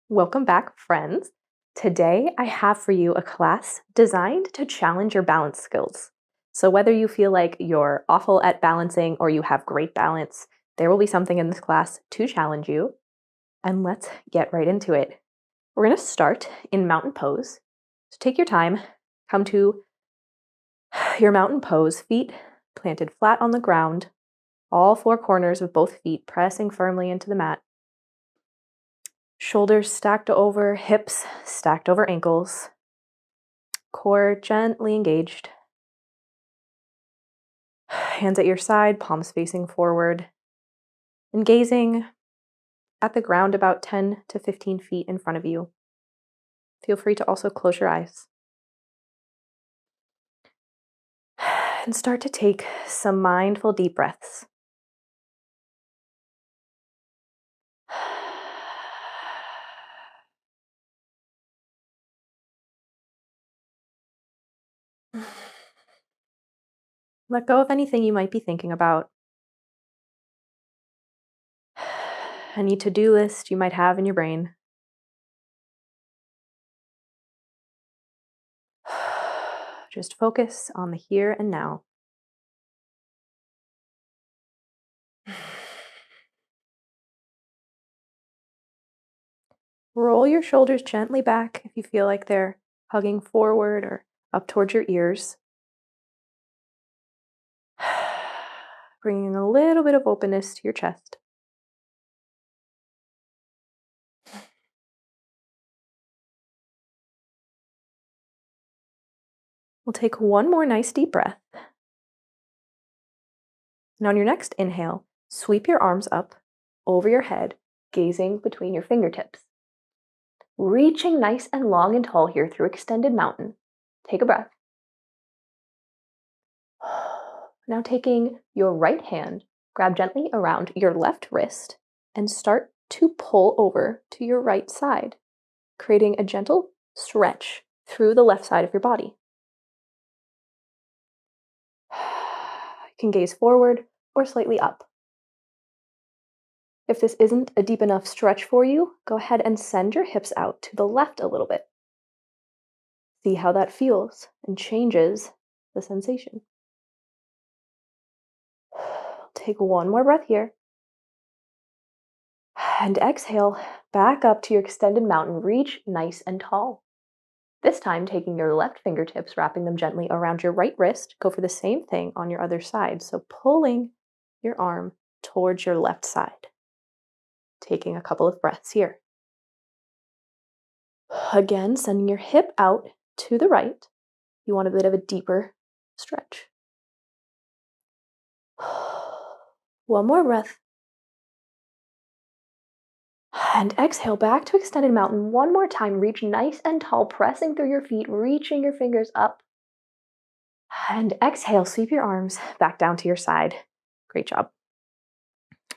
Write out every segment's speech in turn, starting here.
Welcome back, friends. Today, I have for you a class designed to challenge your balance skills. So, whether you feel like you're awful at balancing or you have great balance, there will be something in this class to challenge you. And let's get right into it. We're going to start in mountain pose. So, take your time, come to your mountain pose, feet planted flat on the ground, all four corners of both feet pressing firmly into the mat. Shoulders stacked over hips, stacked over ankles. Core gently engaged. Hands at your side, palms facing forward. And gazing at the ground about 10 to 15 feet in front of you. Feel free to also close your eyes. And start to take some mindful deep breaths. Let go of anything you might be thinking about. Any to-do list you might have in your brain. Just focus on the here and now. Roll your shoulders gently back if you feel like they're hugging forward or up towards your ears. Bringing a little bit of openness to your chest. We'll take one more nice deep breath. And on your next inhale, sweep your arms up over your head, gazing between your fingertips. Reaching nice and long and tall here through extended mountain. Take a breath. Now taking your right hand, grab gently around your left wrist and start to pull over to your right side, creating a gentle stretch through the left side of your body. You can gaze forward or slightly up. If this isn't a deep enough stretch for you, go ahead and send your hips out to the left a little bit. See how that feels and changes the sensation. Take one more breath here. And exhale, back up to your extended mountain. Reach nice and tall. This time, taking your left fingertips, wrapping them gently around your right wrist. Go for the same thing on your other side. So pulling your arm towards your left side. Taking a couple of breaths here. Again, sending your hip out to the right. You want a bit of a deeper stretch. One more breath. And exhale back to extended mountain. One more time. Reach nice and tall, pressing through your feet, reaching your fingers up. And exhale, sweep your arms back down to your side. Great job.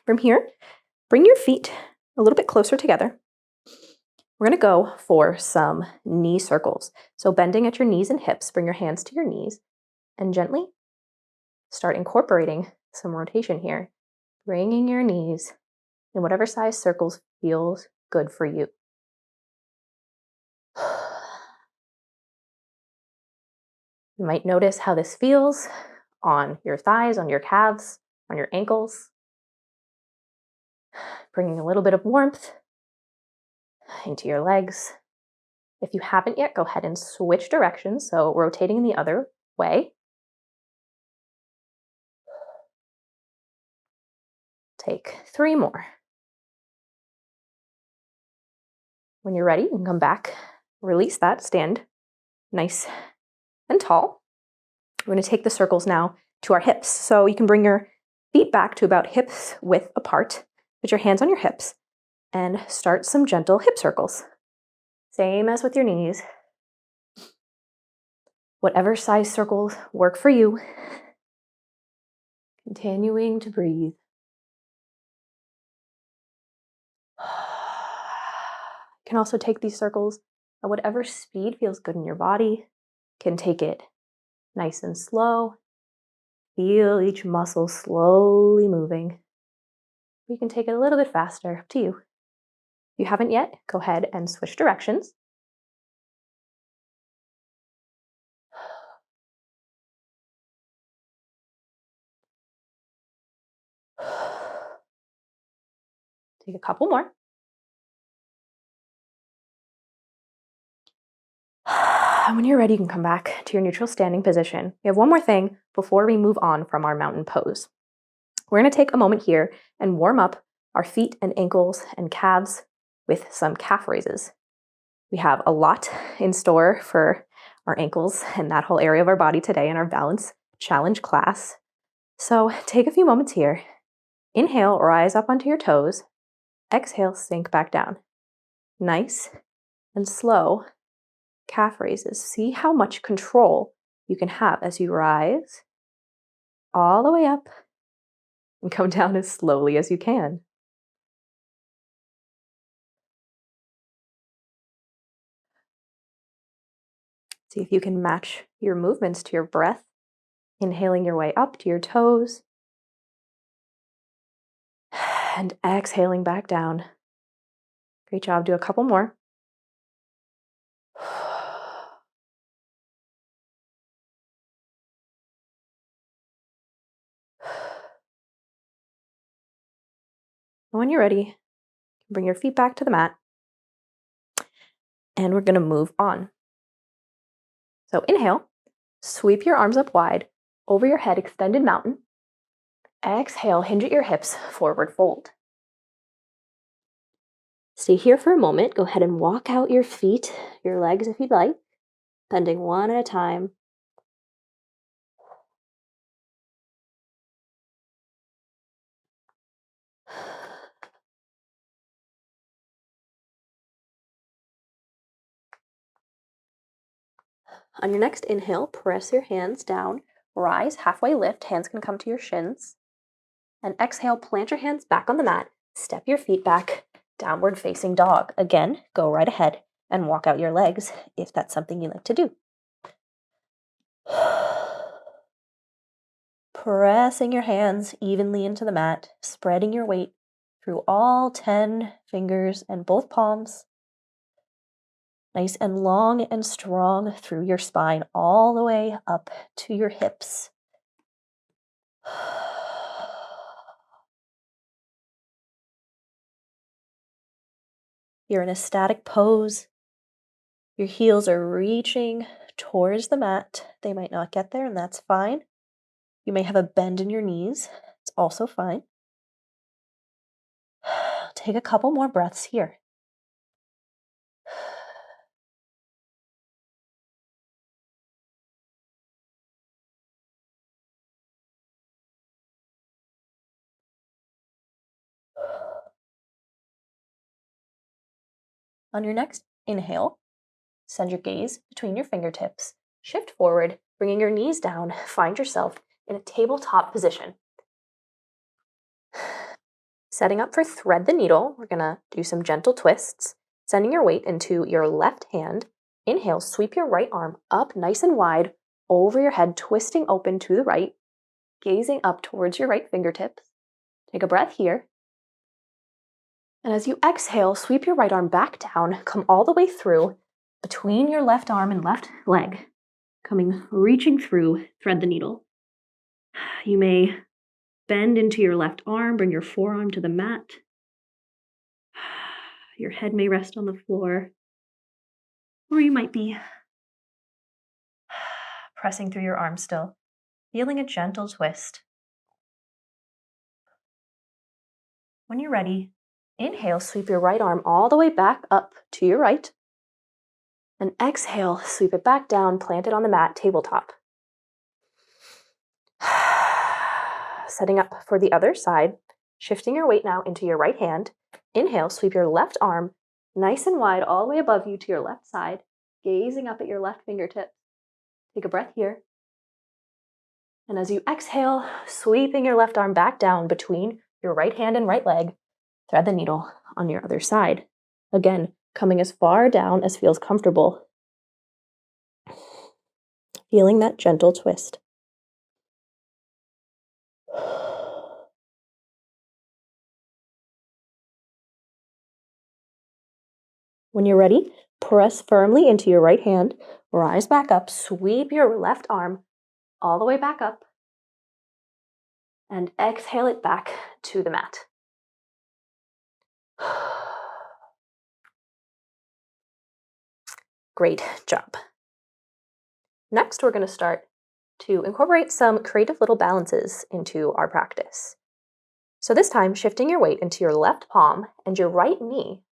From here, bring your feet a little bit closer together. We're going to go for some knee circles. So bending at your knees and hips, bring your hands to your knees and gently start incorporating some rotation here. Bringing your knees in whatever size circles feels good for you. You might notice how this feels on your thighs, on your calves, on your ankles. Bringing a little bit of warmth into your legs. If you haven't yet, go ahead and switch directions, so rotating the other way. Take 3 more. When you're ready, you can come back, release that, stand nice and tall. We're going to take the circles now to our hips. So you can bring your feet back to about hips width apart, put your hands on your hips, and start some gentle hip circles. Same as with your knees. Whatever size circles work for you. Continuing to breathe. You can also take these circles at whatever speed feels good in your body. You can take it nice and slow. Feel each muscle slowly moving. You can take it a little bit faster, up to you. you haven't yet, go ahead and switch directions. Take a couple more. And when you're ready, you can come back to your neutral standing position. We have one more thing before we move on from our mountain pose. We're going to take a moment here and warm up our feet and ankles and calves with some calf raises. We have a lot in store for our ankles and that whole area of our body today in our balance challenge class. So take a few moments here. Inhale, rise up onto your toes. Exhale, sink back down. Nice and slow calf raises. See how much control you can have as you rise all the way up and come down as slowly as you can. See if you can match your movements to your breath, inhaling your way up to your toes and exhaling back down. Great job. Do a couple more. When you're ready, bring your feet back to the mat. And we're going to move on. So inhale, sweep your arms up wide, over your head, extended mountain. Exhale, hinge at your hips, forward fold. Stay here for a moment. Go ahead and walk out your feet, your legs if you'd like, bending one at a time. On your next inhale, press your hands down, rise, halfway lift, hands can come to your shins. And exhale, plant your hands back on the mat, step your feet back, downward facing dog. Again, go right ahead and walk out your legs if that's something you like to do. Pressing your hands evenly into the mat, spreading your weight through all 10 fingers and both palms. Nice and long and strong through your spine, all the way up to your hips. You're in a static pose. Your heels are reaching towards the mat. They might not get there, and that's fine. You may have a bend in your knees. It's also fine. Take a couple more breaths here. On your next inhale, send your gaze between your fingertips. Shift forward, bringing your knees down. Find yourself in a tabletop position. Setting up for thread the needle, we're going to do some gentle twists. Sending your weight into your left hand. Inhale, sweep your right arm up nice and wide over your head, twisting open to the right, gazing up towards your right fingertips. Take a breath here. And as you exhale, sweep your right arm back down, come all the way through between your left arm and left leg, reaching through, thread the needle. You may bend into your left arm, bring your forearm to the mat. Your head may rest on the floor, or you might be pressing through your arm still, feeling a gentle twist. When you're ready, inhale, sweep your right arm all the way back up to your right. And exhale, sweep it back down, plant it on the mat, tabletop. Setting up for the other side, shifting your weight now into your right hand. Inhale, sweep your left arm nice and wide all the way above you to your left side, gazing up at your left fingertips. Take a breath here. And as you exhale, sweeping your left arm back down between your right hand and right leg, thread the needle on your other side. Again, coming as far down as feels comfortable. Feeling that gentle twist. When you're ready, press firmly into your right hand, rise back up, sweep your left arm all the way back up, and exhale it back to the mat. Great job. Next, we're going to start to incorporate some creative little balances into our practice. So this time, shifting your weight into your left palm and your right knee.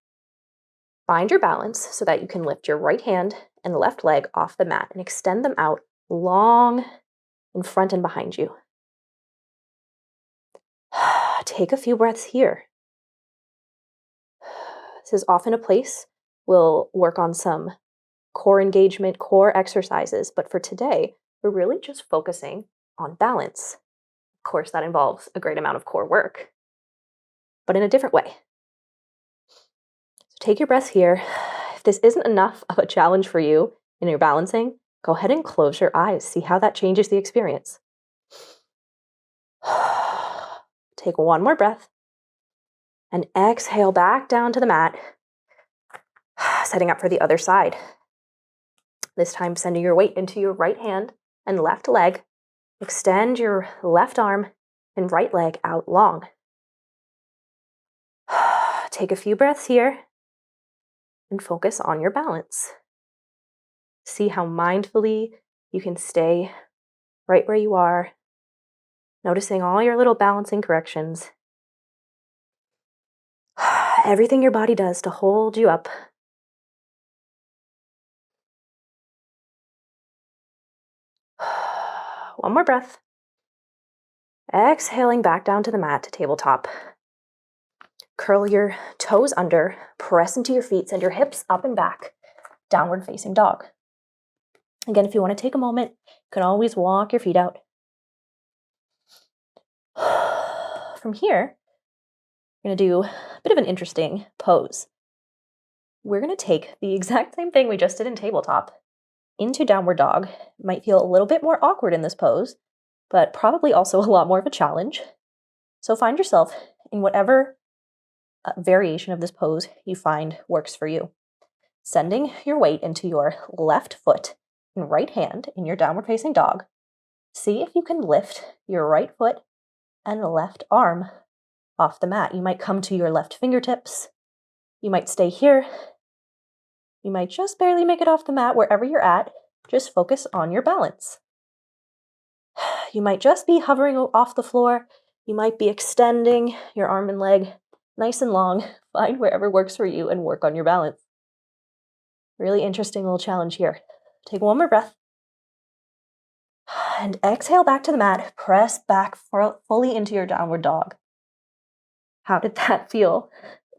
Find your balance so that you can lift your right hand and left leg off the mat and extend them out long in front and behind you. Take a few breaths here. This is often a place we'll work on some core engagement, core exercises, but for today, we're really just focusing on balance. Of course, that involves a great amount of core work, but in a different way. So take your breaths here. If this isn't enough of a challenge for you in your balancing, go ahead and close your eyes. See how that changes the experience. Take one more breath and exhale back down to the mat, setting up for the other side. This time, sending your weight into your right hand and left leg. Extend your left arm and right leg out long. Take a few breaths here and focus on your balance. See how mindfully you can stay right where you are, noticing all your little balancing corrections. Everything your body does to hold you up. One more breath. Exhaling back down to the mat to tabletop. Curl your toes under, press into your feet, send your hips up and back, downward facing dog. Again, if you want to take a moment, you can always walk your feet out. From here, we're going to do a bit of an interesting pose. We're going to take the exact same thing we just did in tabletop into downward dog. It might feel a little bit more awkward in this pose, but probably also a lot more of a challenge. So find yourself in whatever variation of this pose you find works for you. Sending your weight into your left foot and right hand in your downward facing dog. See if you can lift your right foot and left arm off the mat. You might come to your left fingertips. You might stay here. You might just barely make it off the mat. Wherever you're at, just focus on your balance. You might just be hovering off the floor. You might be extending your arm and leg nice and long. Find wherever works for you and work on your balance. Really interesting little challenge here. Take one more breath. And exhale back to the mat. Press back fully into your downward dog. How did that feel?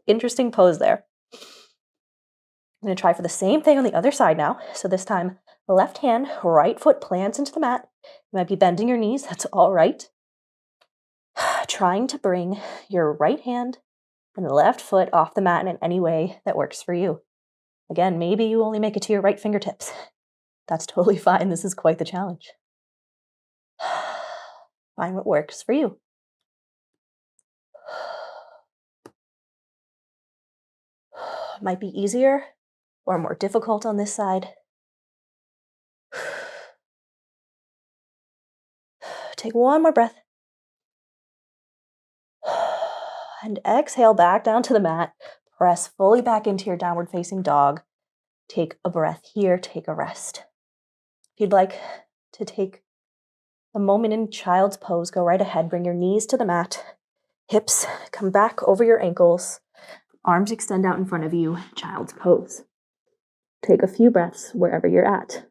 Interesting pose there. I'm going to try for the same thing on the other side now. So this time, left hand, right foot plants into the mat. You might be bending your knees. That's all right. Trying to bring your right hand and left foot off the mat in any way that works for you. Again, maybe you only make it to your right fingertips. That's totally fine. This is quite the challenge. Find what works for you. Might be easier or more difficult on this side. Take one more breath. And exhale back down to the mat. Press fully back into your downward facing dog. Take a breath here, take a rest. If you'd like to take a moment in child's pose, go right ahead. Bring your knees to the mat. Hips come back over your ankles. Arms extend out in front of you. Child's pose. Take a few breaths wherever you're at.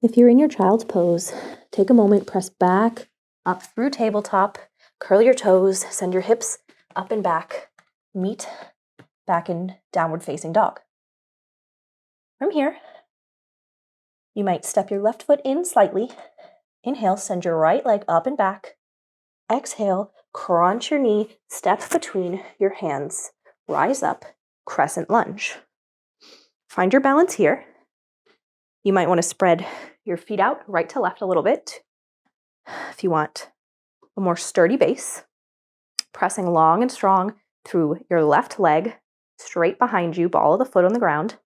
If you're in your child's pose, take a moment, press back, up through tabletop, curl your toes, send your hips up and back, meet back in downward facing dog. From here, You might step your left foot in slightly. Inhale, send your right leg up and back. Exhale, crunch your knee, step between your hands. Rise up, crescent lunge. Find your balance here. You might want to spread your feet out right to left a little bit. If you want a more sturdy base, pressing long and strong through your left leg, straight behind you, ball of the foot on the ground.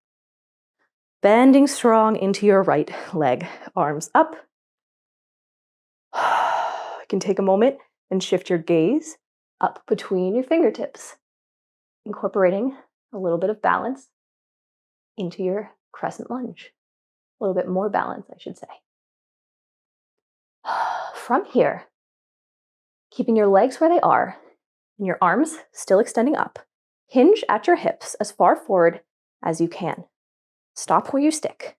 Bending strong into your right leg, arms up. You can take a moment and shift your gaze up between your fingertips, incorporating a little bit of balance into your crescent lunge. A little bit more balance, I should say. From here, keeping your legs where they are and your arms still extending up, hinge at your hips as far forward as you can. Stop where you stick.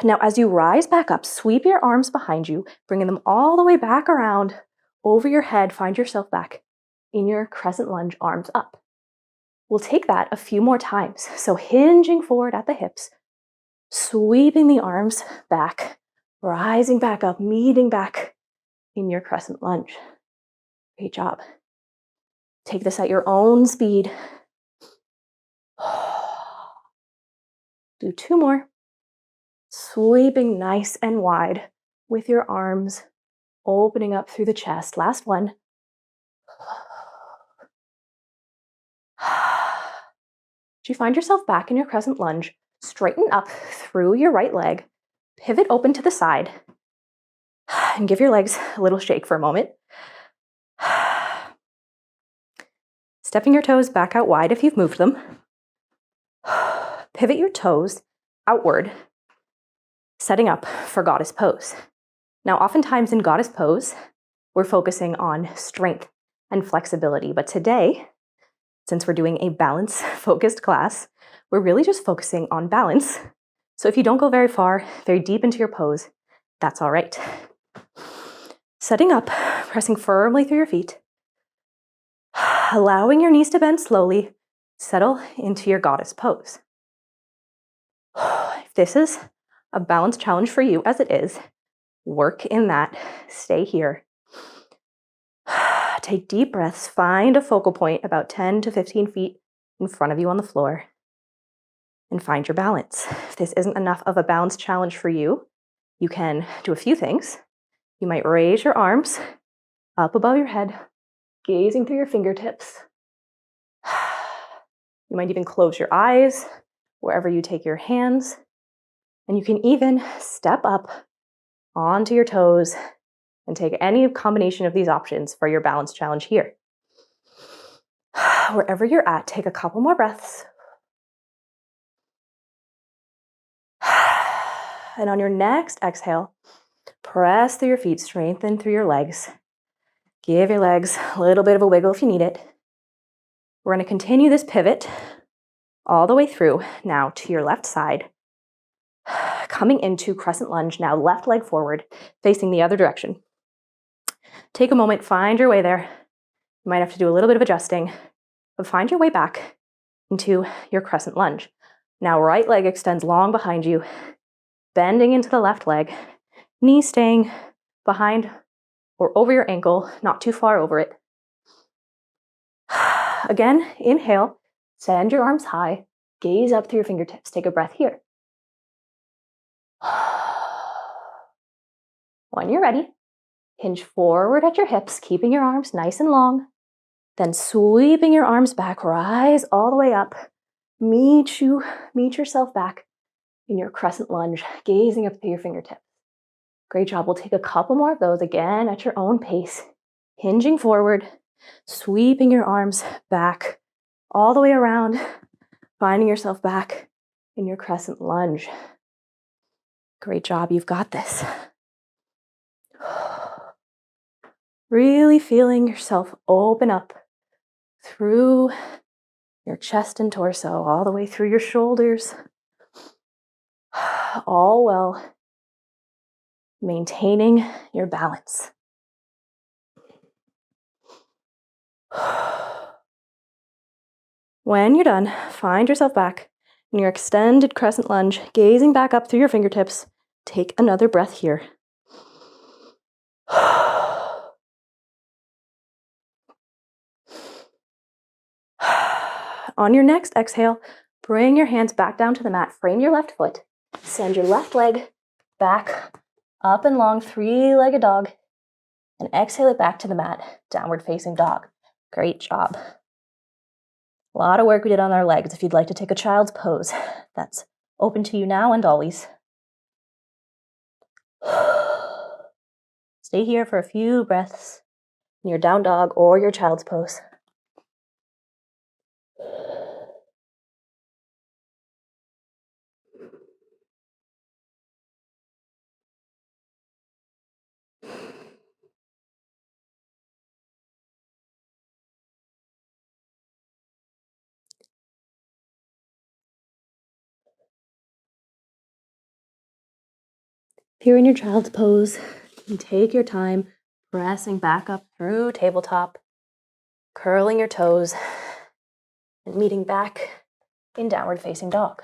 Now, as you rise back up, sweep your arms behind you, bringing them all the way back around over your head. Find yourself back in your crescent lunge, arms up. We'll take that a few more times. So hinging forward at the hips, sweeping the arms back, rising back up, meeting back in your crescent lunge. Great job. Take this at your own speed. Do 2 more. Sweeping nice and wide with your arms opening up through the chest. Last one. As you find yourself back in your crescent lunge, straighten up through your right leg, pivot open to the side, and give your legs a little shake for a moment. Stepping your toes back out wide if you've moved them. Pivot your toes outward, setting up for goddess pose. Now, oftentimes in goddess pose, we're focusing on strength and flexibility, but today, since we're doing a balance-focused class, we're really just focusing on balance. So if you don't go very far, very deep into your pose, that's all right. Setting up, pressing firmly through your feet, allowing your knees to bend slowly, settle into your goddess pose. If this is a balance challenge for you, as it is, work in that, stay here. Take deep breaths, find a focal point about 10 to 15 feet in front of you on the floor, and find your balance. If this isn't enough of a balance challenge for you, you can do a few things. You might raise your arms up above your head, gazing through your fingertips. You might even close your eyes wherever you take your hands. And you can even step up onto your toes and take any combination of these options for your balance challenge here. Wherever you're at, take a couple more breaths. And on your next exhale, press through your feet, strengthen through your legs. Give your legs a little bit of a wiggle if you need it. We're going to continue this pivot all the way through now to your left side. Coming into crescent lunge now, left leg forward, facing the other direction. Take a moment, find your way there. You might have to do a little bit of adjusting, but find your way back into your crescent lunge. Now, right leg extends long behind you, bending into the left leg, knee staying behind or over your ankle, not too far over it. Again, inhale, send your arms high, gaze up through your fingertips. Take a breath here. When you're ready, hinge forward at your hips, keeping your arms nice and long. Then sweeping your arms back, rise all the way up. Meet yourself back in your crescent lunge, gazing up through your fingertips. Great job. We'll take a couple more of those again at your own pace. Hinging forward, sweeping your arms back all the way around, finding yourself back in your crescent lunge. Great job. You've got this. Really feeling yourself open up through your chest and torso, all the way through your shoulders. All well, maintaining your balance. When you're done, find yourself back In your extended crescent lunge, gazing back up through your fingertips, take another breath here. On your next exhale, bring your hands back down to the mat, frame your left foot, send your left leg back up and long, three-legged dog, and exhale it back to the mat, downward facing dog. Great job. A lot of work we did on our legs. If you'd like to take a child's pose, that's open to you now and always. Stay here for a few breaths in your down dog or your child's pose. If you're in your child's pose, you can take your time pressing back up through tabletop, curling your toes, and meeting back in downward facing dog.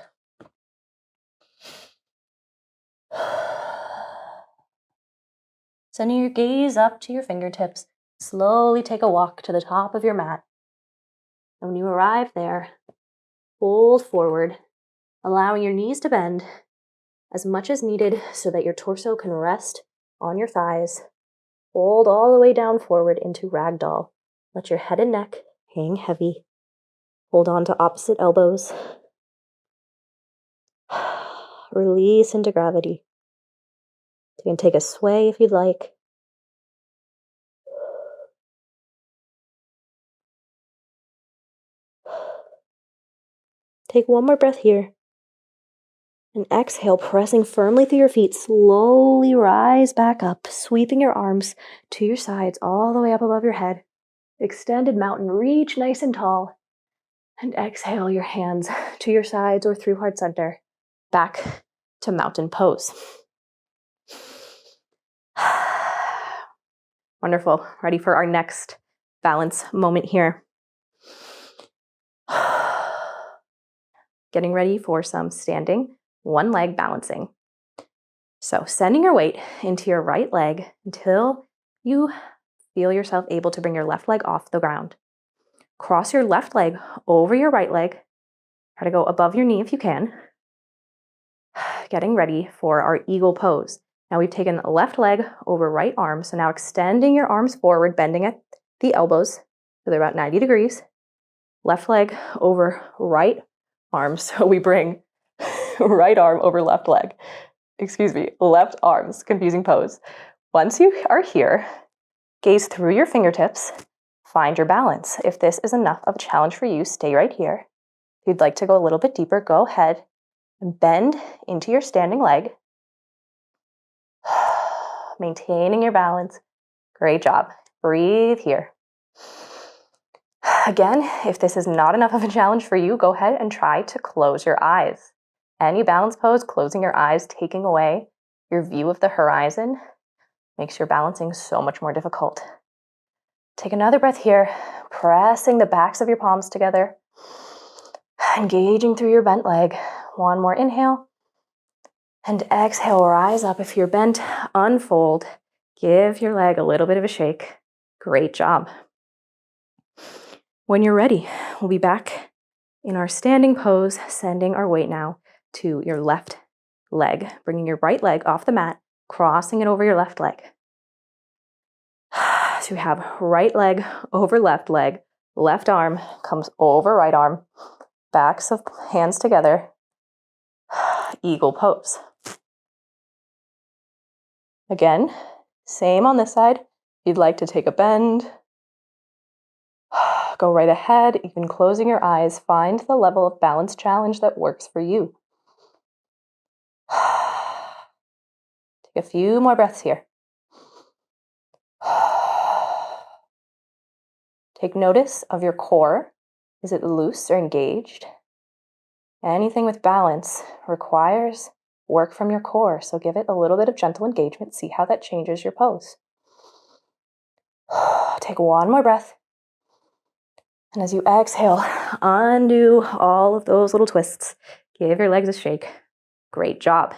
Sending your gaze up to your fingertips, slowly take a walk to the top of your mat. And when you arrive there, fold forward, allowing your knees to bend as much as needed so that your torso can rest on your thighs. Fold all the way down forward into ragdoll. Let your head and neck hang heavy. Hold on to opposite elbows. Release into gravity. You can take a sway if you'd like. Take one more breath here. And exhale, pressing firmly through your feet. Slowly rise back up, sweeping your arms to your sides all the way up above your head. Extended mountain, reach nice and tall. And exhale your hands to your sides or through heart center. Back to mountain pose. Wonderful. Ready for our next balance moment here. Getting ready for some standing one leg balancing. So sending your weight into your right leg until you feel yourself able to bring your left leg off the ground. Cross your left leg over your right leg. Try to go above your knee if you can. Getting ready for our eagle pose. Now we've taken the left leg over right arm. So now extending your arms forward, bending at the elbows. So they're about 90 degrees. Left leg over right arm. So we bring right arm over left leg. Left arms, confusing pose. Once you are here, gaze through your fingertips, find your balance. If this is enough of a challenge for you, stay right here. If you'd like to go a little bit deeper, go ahead and bend into your standing leg. Maintaining your balance. Great job. Breathe here. Again, if this is not enough of a challenge for you, go ahead and try to close your eyes. Any balance pose, closing your eyes, taking away your view of the horizon, makes your balancing so much more difficult. Take another breath here, pressing the backs of your palms together, engaging through your bent leg. One more inhale, and exhale, rise up. If you're bent, unfold. Give your leg a little bit of a shake. Great job. When you're ready, we'll be back in our standing pose, sending our weight now to your left leg, bringing your right leg off the mat, crossing it over your left leg. So you have right leg over left leg, left arm comes over right arm, backs of hands together, eagle pose. Again, same on this side. If you'd like to take a bend, go right ahead, even closing your eyes, find the level of balance challenge that works for you. Take a few more breaths here. Take notice of your core. Is it loose or engaged? Anything with balance requires work from your core, so give it a little bit of gentle engagement. See how that changes your pose. Take one more breath. And as you exhale, undo all of those little twists. Give your legs a shake. Great job.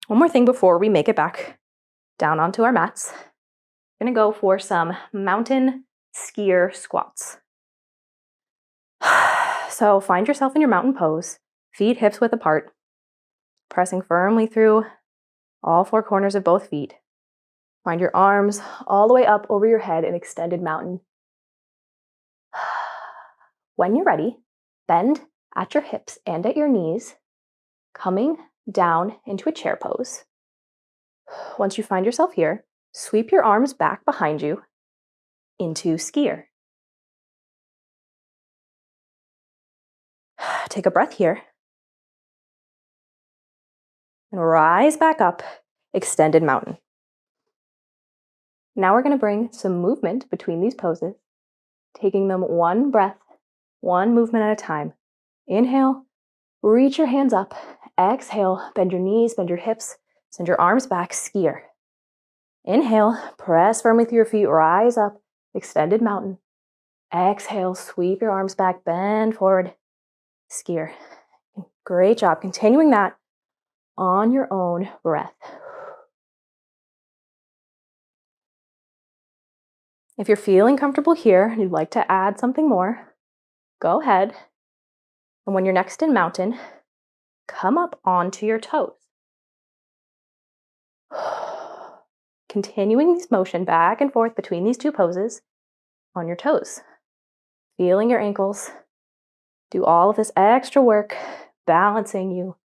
One more thing before we make it back down onto our mats. We're gonna go for some mountain skier squats. So find yourself in your mountain pose, feet hips width apart, pressing firmly through all four corners of both feet. Find your arms all the way up over your head in extended mountain. When you're ready, bend at your hips and at your knees, coming down into a chair pose. Once you find yourself here, sweep your arms back behind you into skier. Take a breath here. And rise back up, extended mountain. Now we're going to bring some movement between these poses, taking them one breath, one movement at a time. Inhale, reach your hands up. Exhale, bend your knees, bend your hips, send your arms back, skier. Inhale, press firmly through your feet, rise up, extended mountain. Exhale, sweep your arms back, bend forward, skier. Great job. Continuing that on your own breath. If you're feeling comfortable here and you'd like to add something more, go ahead. And when you're next in mountain, come up onto your toes. Continuing this motion back and forth between these two poses on your toes. Feeling your ankles. Do all of this extra work, balancing you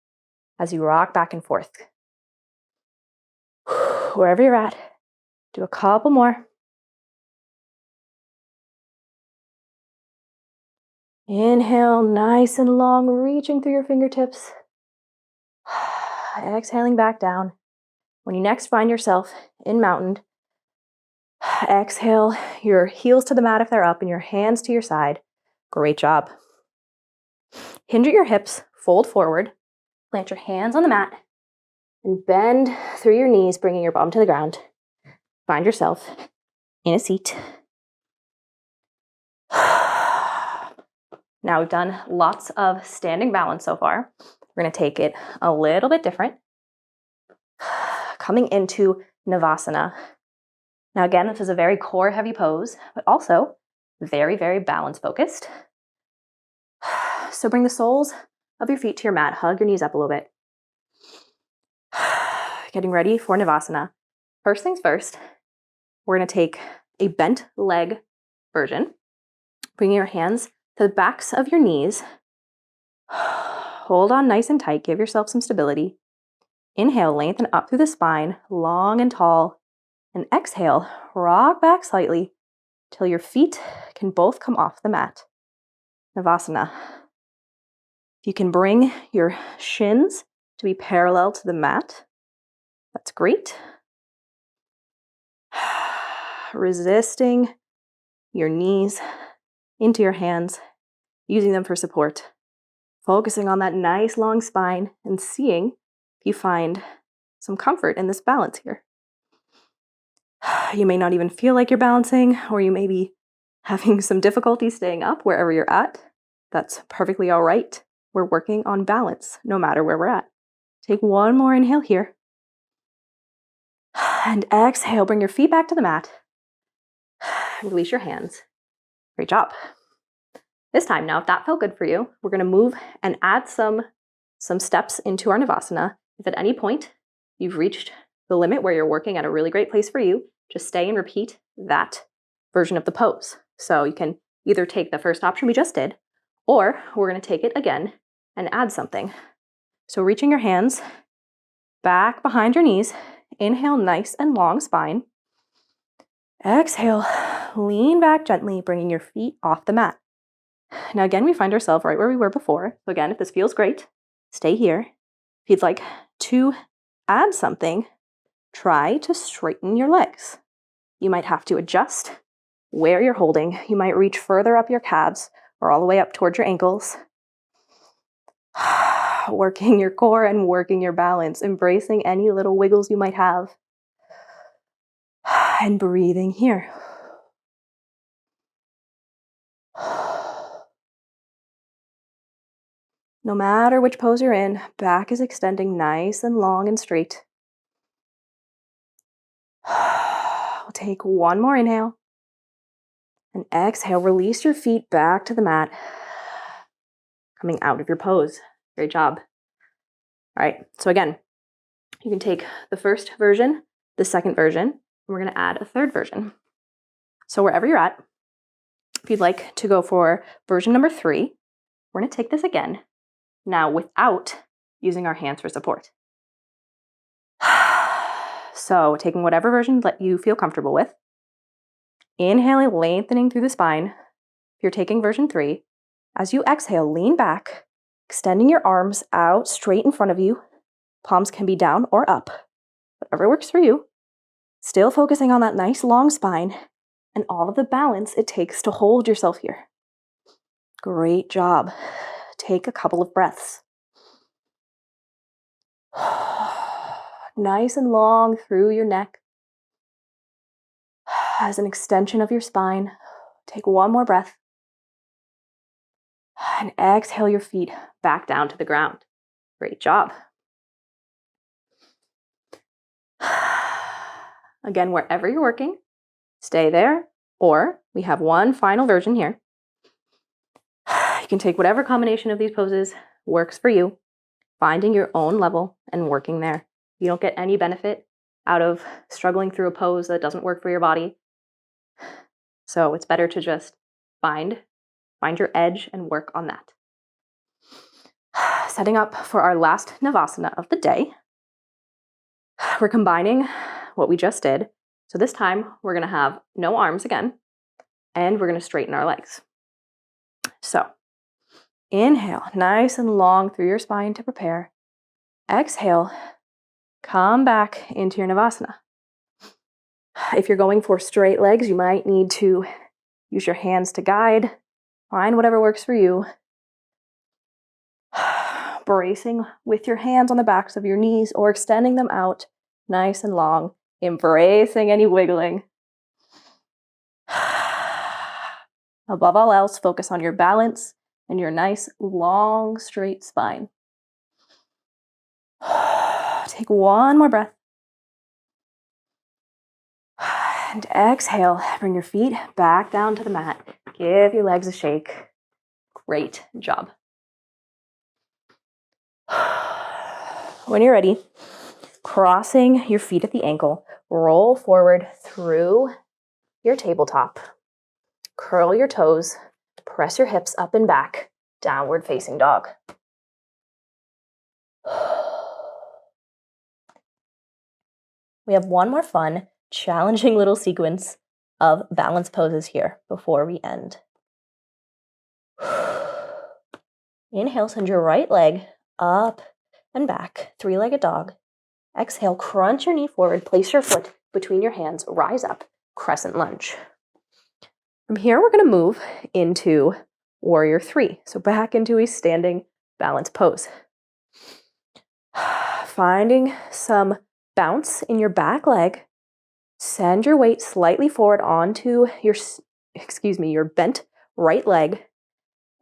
as you rock back and forth. Wherever you're at, do a couple more. Inhale, nice and long, reaching through your fingertips. Exhaling back down. When you next find yourself in mountain, exhale your heels to the mat if they're up and your hands to your side. Great job. Hinge at your hips, fold forward, plant your hands on the mat, and bend through your knees, bringing your bum to the ground. Find yourself in a seat. Now we've done lots of standing balance so far. We're going to take it a little bit different. Coming into Navasana. Now again, this is a very core heavy pose, but also very, very balance focused. So bring the soles of your feet to your mat. Hug your knees up a little bit. Getting ready for Navasana. First things first, we're going to take a bent leg version. Bringing your hands to the backs of your knees. Hold on nice and tight. Give yourself some stability. Inhale, lengthen up through the spine, long and tall. And exhale, rock back slightly till your feet can both come off the mat. Navasana. If you can bring your shins to be parallel to the mat, that's great. Resisting your knees into your hands, using them for support. Focusing on that nice long spine and seeing if you find some comfort in this balance here. You may not even feel like you're balancing, or you may be having some difficulty staying up wherever you're at. That's perfectly all right. We're working on balance no matter where we're at. Take one more inhale here. And exhale, bring your feet back to the mat. Release your hands. Great job. This time now, if that felt good for you, we're going to move and add some steps into our Navasana. If at any point you've reached the limit where you're working at a really great place for you, just stay and repeat that version of the pose. So you can either take the first option we just did, or we're going to take it again and add something. So reaching your hands back behind your knees. Inhale, nice and long spine. Exhale, lean back gently, bringing your feet off the mat. Now again, we find ourselves right where we were before. So again, if this feels great, stay here. If you'd like to add something, try to straighten your legs. You might have to adjust where you're holding. You might reach further up your calves or all the way up towards your ankles. Working your core and working your balance, embracing any little wiggles you might have. And breathing here. No matter which pose you're in, back is extending nice and long and straight. We'll take one more inhale. And exhale, release your feet back to the mat. Coming out of your pose. Great job. All right, so again, you can take the first version, the second version, and we're gonna add a third version. So wherever you're at, if you'd like to go for version number 3, we're gonna take this again, now without using our hands for support. So taking whatever version that you feel comfortable with, inhaling, lengthening through the spine. If you're taking version 3, as you exhale, lean back, extending your arms out straight in front of you. Palms can be down or up, whatever works for you. Still focusing on that nice long spine and all of the balance it takes to hold yourself here. Great job. Take a couple of breaths. Nice and long through your neck. As an extension of your spine, take one more breath. And exhale your feet back down to the ground. Great job. Again, wherever you're working, stay there, or we have one final version here. You can take whatever combination of these poses works for you, finding your own level and working there. You don't get any benefit out of struggling through a pose that doesn't work for your body. So it's better to just find your edge and work on that. Setting up for our last Navasana of the day. We're combining what we just did. So this time we're gonna have no arms again, and we're gonna straighten our legs. So inhale, nice and long through your spine to prepare. Exhale, come back into your Navasana. If you're going for straight legs, you might need to use your hands to guide. Find whatever works for you. Bracing with your hands on the backs of your knees or extending them out nice and long, embracing any wiggling. Above all else, focus on your balance and your nice, long, straight spine. Take one more breath. And exhale, bring your feet back down to the mat. Give your legs a shake. Great job. When you're ready, crossing your feet at the ankle, roll forward through your tabletop. Curl your toes, press your hips up and back, downward facing dog. We have one more fun, challenging little sequence of balance poses here before we end. Inhale, send your right leg up and back, three-legged dog. Exhale, crunch your knee forward, place your foot between your hands, rise up, crescent lunge. From here, we're gonna move into Warrior 3. So back into a standing balance pose. Finding some bounce in your back leg. Send your weight slightly forward onto your bent right leg.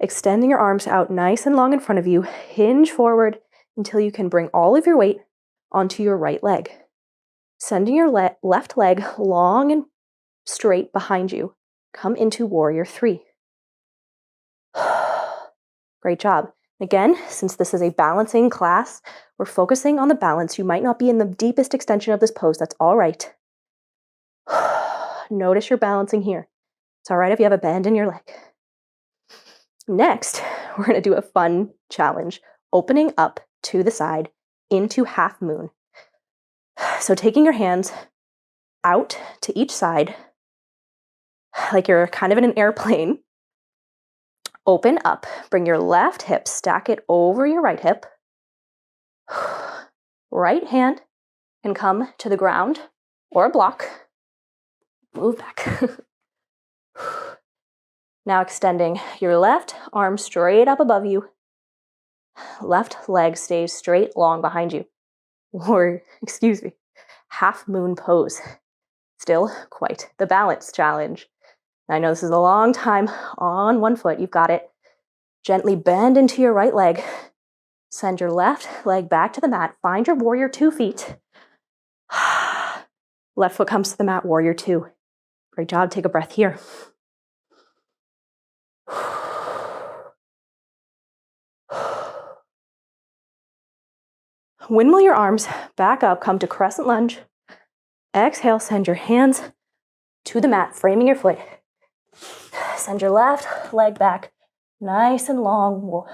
Extending your arms out nice and long in front of you. Hinge forward until you can bring all of your weight onto your right leg. Sending your left leg long and straight behind you. Come into Warrior 3. Great job. Again, since this is a balancing class, we're focusing on the balance. You might not be in the deepest extension of this pose. That's all right. Notice you're balancing here. It's all right if you have a bend in your leg. Next, we're going to do a fun challenge, opening up to the side into half moon. So taking your hands out to each side, like you're kind of in an airplane. Open up, bring your left hip, stack it over your right hip. Right hand can come to the ground or a block. Move back. Now extending your left arm straight up above you. Left leg stays straight long behind you. Or, half moon pose. Still quite the balance challenge. I know this is a long time on one foot. You've got it. Gently bend into your right leg. Send your left leg back to the mat. Find your warrior 2 feet. Left foot comes to the mat, warrior 2. Great job. Take a breath here. Windmill your arms back up. Come to crescent lunge. Exhale, send your hands to the mat, framing your foot. Send your left leg back, nice and long,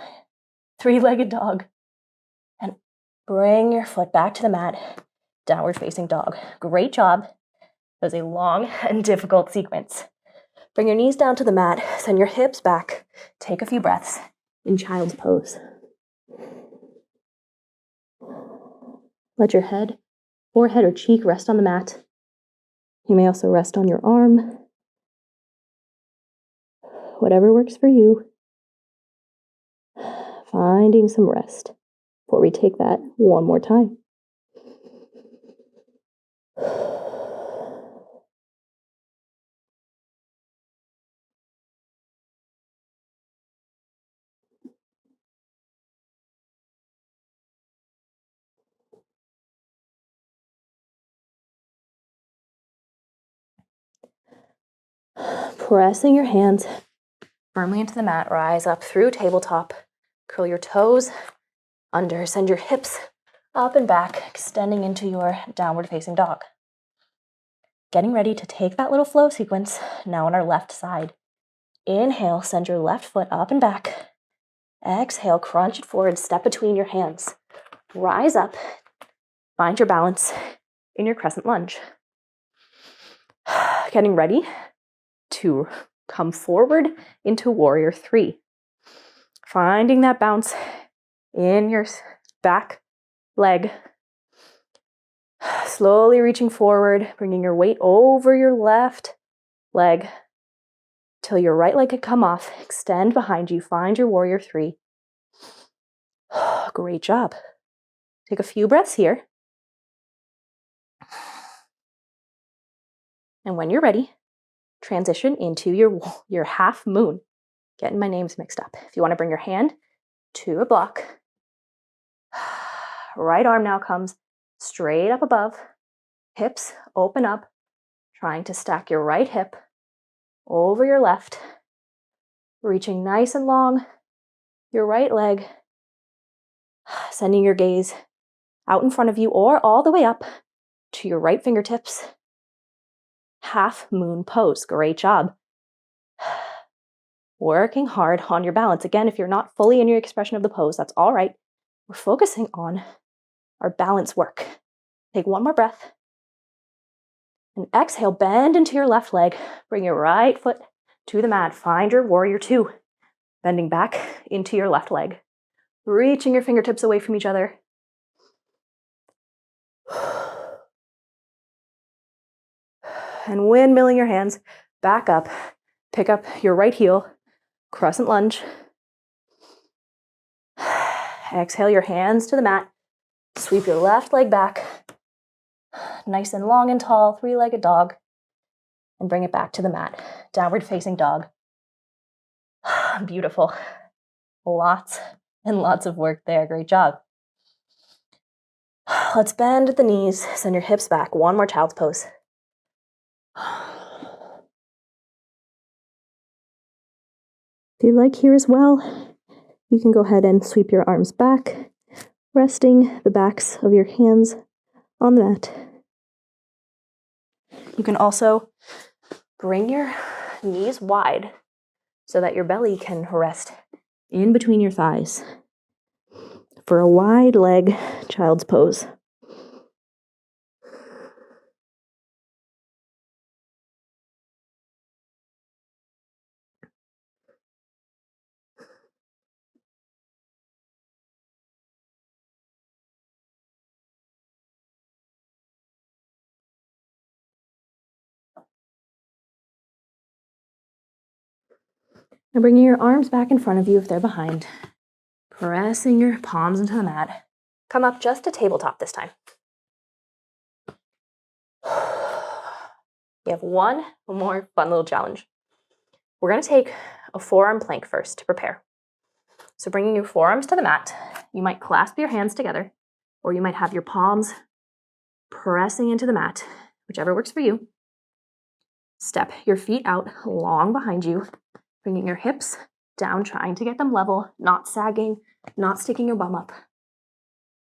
3-legged dog. And bring your foot back to the mat, downward facing dog. Great job. That was a long and difficult sequence. Bring your knees down to the mat, send your hips back. Take a few breaths in child's pose. Let your head, forehead, or cheek rest on the mat. You may also rest on your arm. Whatever works for you. Finding some rest before we take that one more time. Pressing your hands firmly into the mat, rise up through tabletop. Curl your toes under, send your hips up and back, extending into your downward facing dog. Getting ready to take that little flow sequence now on our left side. Inhale, send your left foot up and back. Exhale, crunch it forward, step between your hands. Rise up, find your balance in your crescent lunge. Getting ready to come forward into warrior 3. Finding that bounce in your back leg. Slowly reaching forward, bringing your weight over your left leg till your right leg can come off. Extend behind you. Find your warrior 3. Great job. Take a few breaths here. And when you're ready, transition into your half moon. Getting my names mixed up. If you want to bring your hand to a block, right arm now comes straight up above, hips open up, trying to stack your right hip over your left, reaching nice and long, your right leg, sending your gaze out in front of you or all the way up to your right fingertips. Half moon pose. Great job. Working hard on your balance. Again, if you're not fully in your expression of the pose, that's all right. We're focusing on our balance work. Take one more breath. And exhale, bend into your left leg. Bring your right foot to the mat. Find your warrior 2. Bending back into your left leg. Reaching your fingertips away from each other. And windmilling your hands back up. Pick up your right heel. Crescent lunge. Exhale your hands to the mat. Sweep your left leg back. Nice and long and tall, 3-legged dog. And bring it back to the mat. Downward facing dog. Beautiful. Lots and lots of work there. Great job. Let's bend at the knees. Send your hips back. One more child's pose. If you like here as well, you can go ahead and sweep your arms back, resting the backs of your hands on the mat. You can also bring your knees wide so that your belly can rest in between your thighs for a wide leg child's pose. And bringing your arms back in front of you if they're behind. Pressing your palms into the mat. Come up just to tabletop this time. You have one more fun little challenge. We're going to take a forearm plank first to prepare. So bringing your forearms to the mat, you might clasp your hands together, or you might have your palms pressing into the mat, whichever works for you. Step your feet out long behind you, bringing your hips down, trying to get them level, not sagging, not sticking your bum up.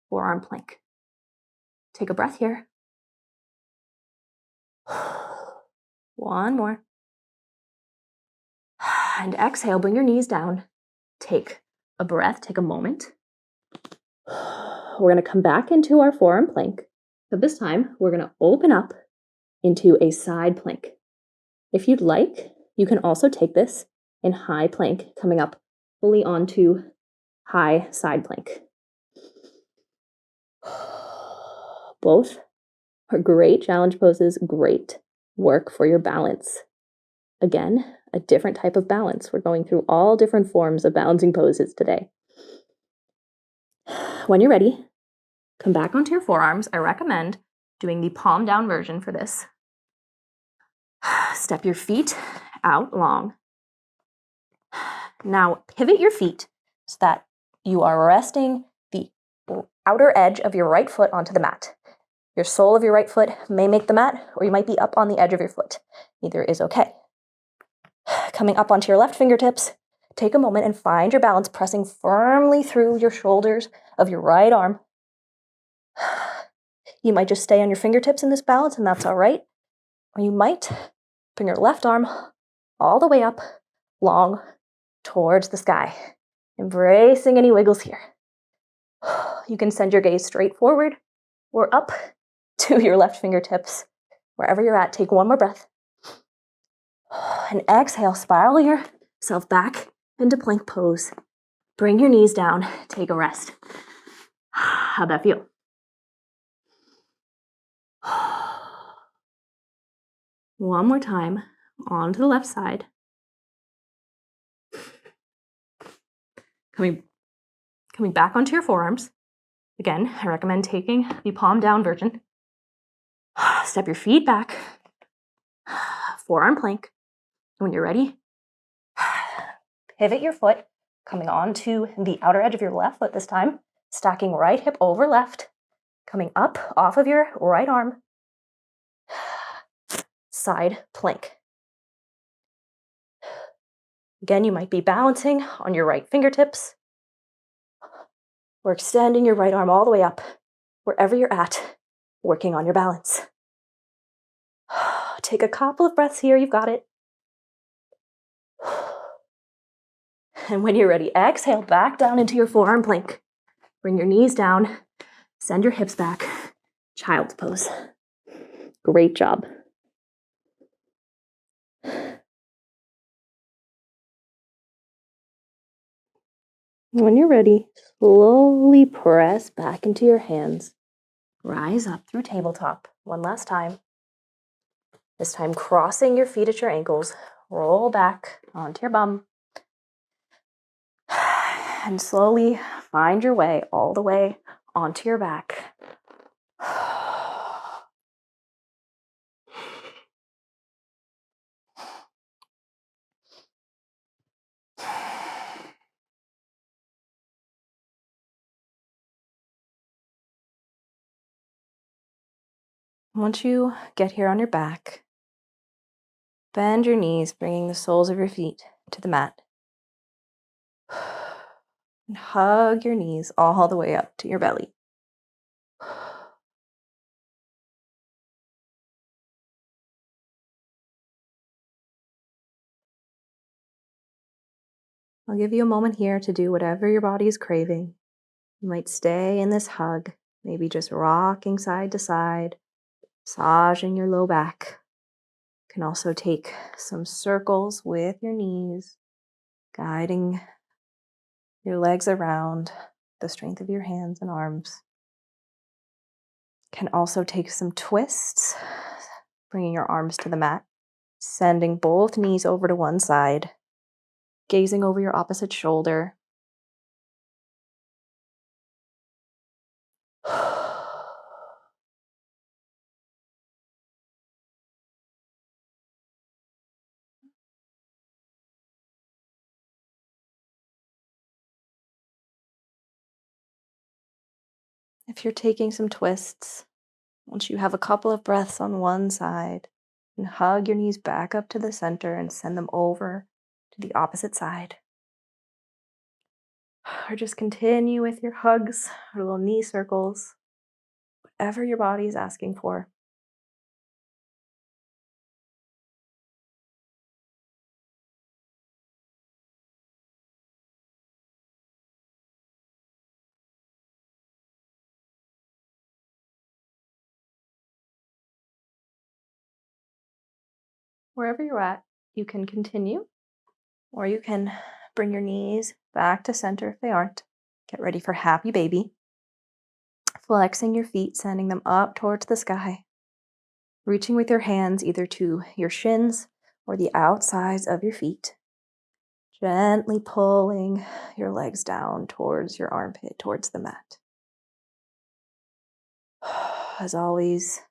Forearm plank. Take a breath here. One more. And exhale, bring your knees down. Take a breath, take a moment. We're going to come back into our forearm plank. But this time, we're going to open up into a side plank. If you'd like, you can also take this in high plank, coming up fully onto high side plank. Both are great challenge poses, great work for your balance. Again, a different type of balance. We're going through all different forms of balancing poses today. When you're ready, come back onto your forearms. I recommend doing the palm down version for this. Step your feet out long. Now pivot your feet so that you are resting the outer edge of your right foot onto the mat. Your sole of your right foot may make the mat, or you might be up on the edge of your foot. Either is okay. Coming up onto your left fingertips, take a moment and find your balance, pressing firmly through your shoulders of your right arm. You might just stay on your fingertips in this balance, and that's all right. Or you might bring your left arm all the way up, long, towards the sky, embracing any wiggles here. You can send your gaze straight forward or up to your left fingertips. Wherever you're at, take one more breath. And exhale, spiral yourself back into plank pose. Bring your knees down, take a rest. How'd that feel? One more time, onto the left side. Coming back onto your forearms. Again, I recommend taking the palm down version. Step your feet back. Forearm plank. When you're ready, pivot your foot, coming onto the outer edge of your left foot this time, stacking right hip over left, coming up off of your right arm. Side plank. Again, you might be balancing on your right fingertips or extending your right arm all the way up, wherever you're at, working on your balance. Take a couple of breaths here, you've got it. And when you're ready, exhale back down into your forearm plank. Bring your knees down, send your hips back, child's pose. Great job. When you're ready, slowly press back into your hands. Rise up through tabletop. One last time. This time crossing your feet at your ankles. Roll back onto your bum. And slowly find your way all the way onto your back. Once you get here on your back, bend your knees, bringing the soles of your feet to the mat. And hug your knees all the way up to your belly. I'll give you a moment here to do whatever your body is craving. You might stay in this hug, maybe just rocking side to side, massaging your low back. You can also take some circles with your knees, guiding your legs around the strength of your hands and arms. Can also take some twists, bringing your arms to the mat, sending both knees over to one side, gazing over your opposite shoulder. If you're taking some twists, once you have a couple of breaths on one side, and hug your knees back up to the center and send them over to the opposite side. Or just continue with your hugs or little knee circles, whatever your body is asking for. Wherever you're at, you can continue, or you can bring your knees back to center if they aren't. Get ready for happy baby. Flexing your feet, sending them up towards the sky. Reaching with your hands either to your shins or the outsides of your feet. Gently pulling your legs down towards your armpit, towards the mat. As always,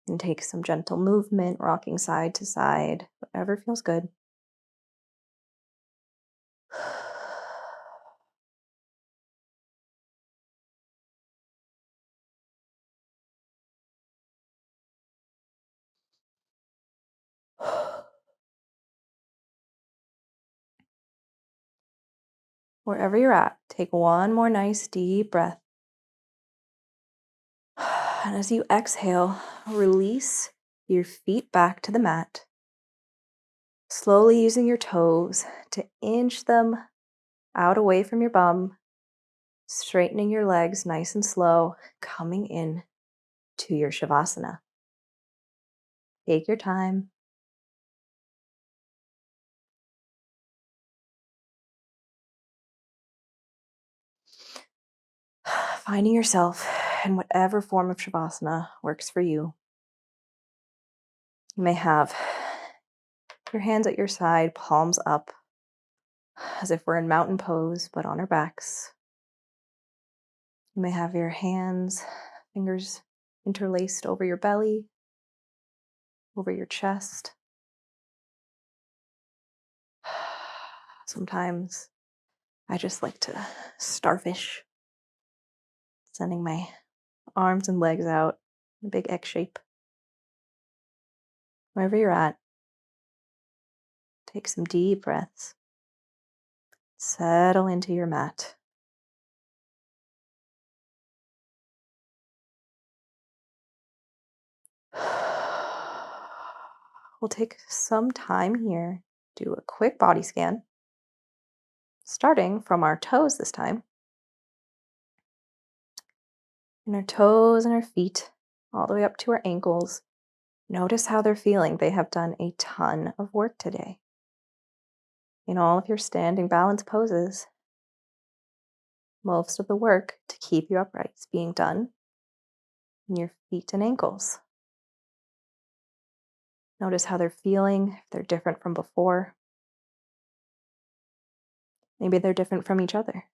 and take some gentle movement, rocking side to side, whatever feels good. Wherever you're at, take one more nice deep breath. And as you exhale, release your feet back to the mat, slowly using your toes to inch them out away from your bum, straightening your legs nice and slow, coming in to your Shavasana. Take your time. Finding yourself in whatever form of Shavasana works for you. You may have your hands at your side, palms up, as if we're in mountain pose, but on our backs. You may have your hands, fingers interlaced over your belly, over your chest. Sometimes I just like to starfish, sending my arms and legs out in a big X shape. Wherever you're at, take some deep breaths. Settle into your mat. We'll take some time here, do a quick body scan, starting from our toes this time. And our toes and our feet, all the way up to our ankles. Notice how they're feeling. They have done a ton of work today. In all of your standing balance poses, most of the work to keep you upright is being done in your feet and ankles. Notice how they're feeling, if they're different from before. Maybe they're different from each other.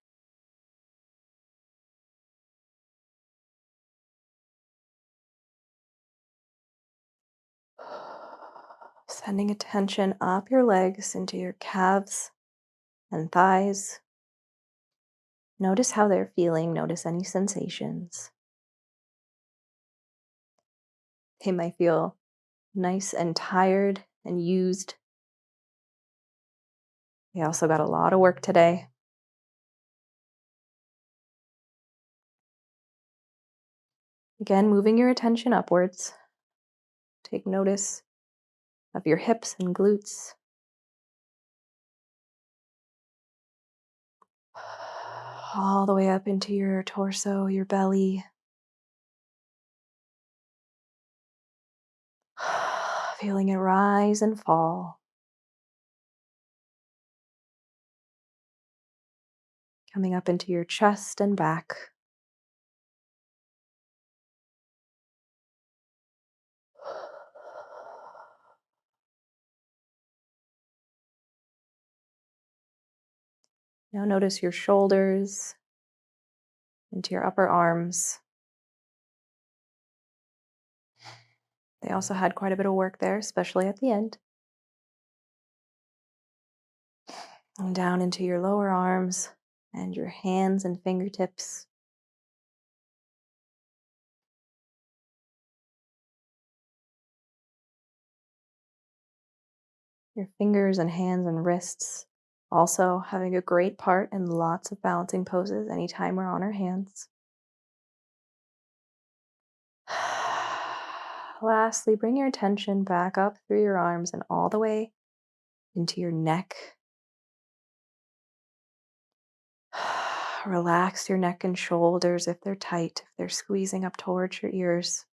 Sending attention up your legs into your calves and thighs. Notice how they're feeling. Notice any sensations. They might feel nice and tired and used. They also got a lot of work today. Again, moving your attention upwards. Take notice of your hips and glutes. All the way up into your torso, your belly. Feeling it rise and fall. Coming up into your chest and back. Now notice your shoulders into your upper arms. They also had quite a bit of work there, especially at the end. And down into your lower arms and your hands and fingertips. Your fingers and hands and wrists also having a great part in lots of balancing poses anytime we're on our hands. Lastly, bring your attention back up through your arms and all the way into your neck. Relax your neck and shoulders if they're tight, if they're squeezing up towards your ears.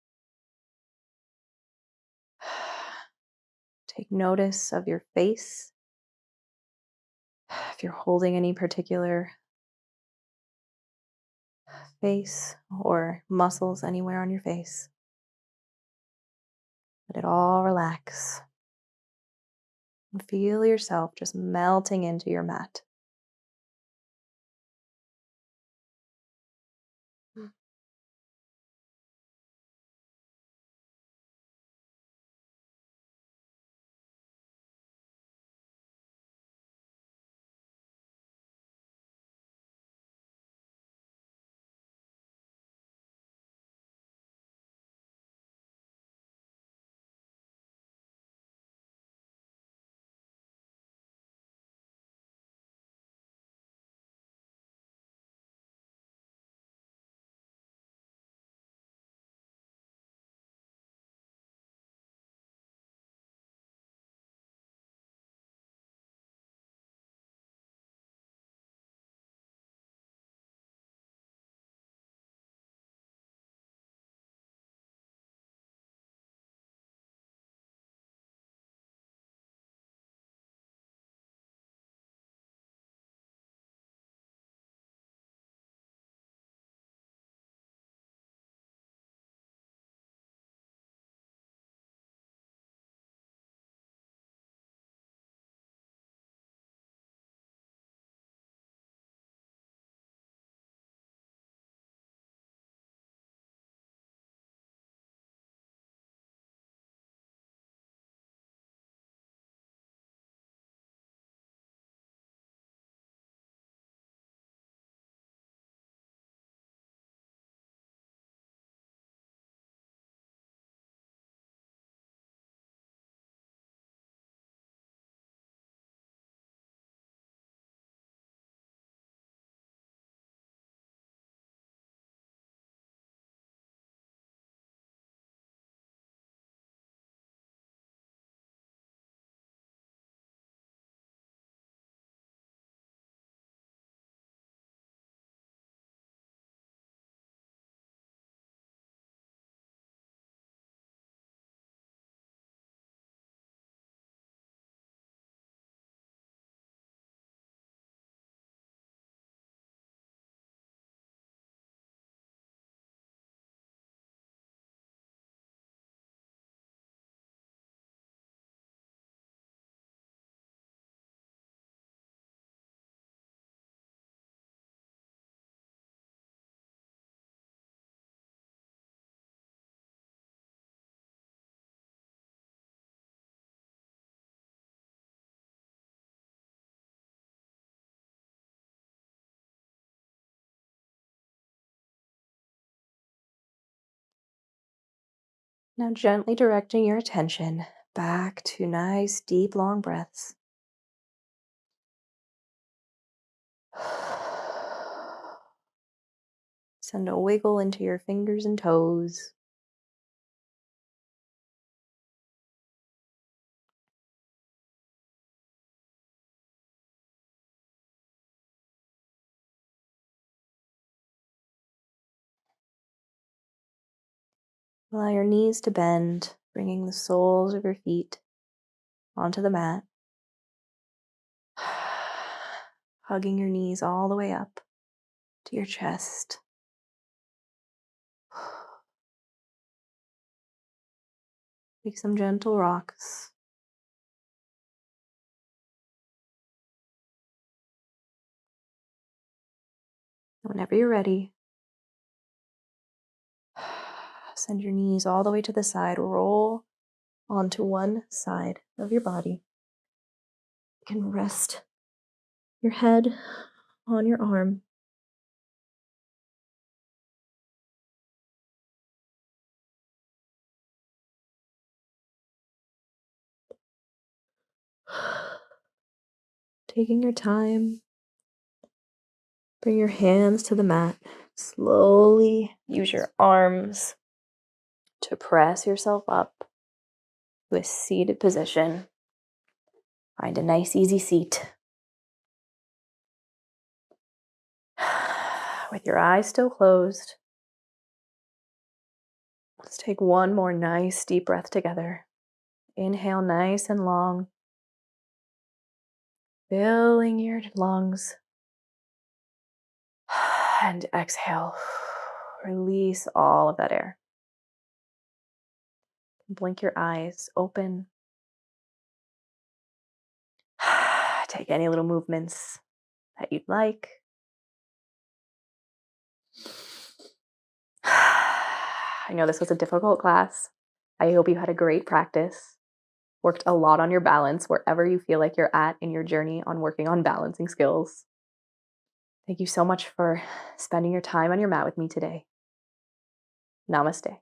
Take notice of your face. If you're holding any particular face or muscles anywhere on your face, let it all relax and feel yourself just melting into your mat. Now, gently directing your attention back to nice, deep, long breaths. Send a wiggle into your fingers and toes. Allow your knees to bend, bringing the soles of your feet onto the mat. Hugging your knees all the way up to your chest. Take some gentle rocks. Whenever you're ready, send your knees all the way to the side. Roll onto one side of your body. You can rest your head on your arm. Taking your time. Bring your hands to the mat. Slowly use your arms to press yourself up to a seated position. Find a nice, easy seat. With your eyes still closed, let's take one more nice, deep breath together. Inhale nice and long, filling your lungs. And exhale. Release all of that air. Blink your eyes open. Take any little movements that you'd like. I know this was a difficult class. I hope you had a great practice. Worked a lot on your balance wherever you feel like you're at in your journey on working on balancing skills. Thank you so much for spending your time on your mat with me today. Namaste.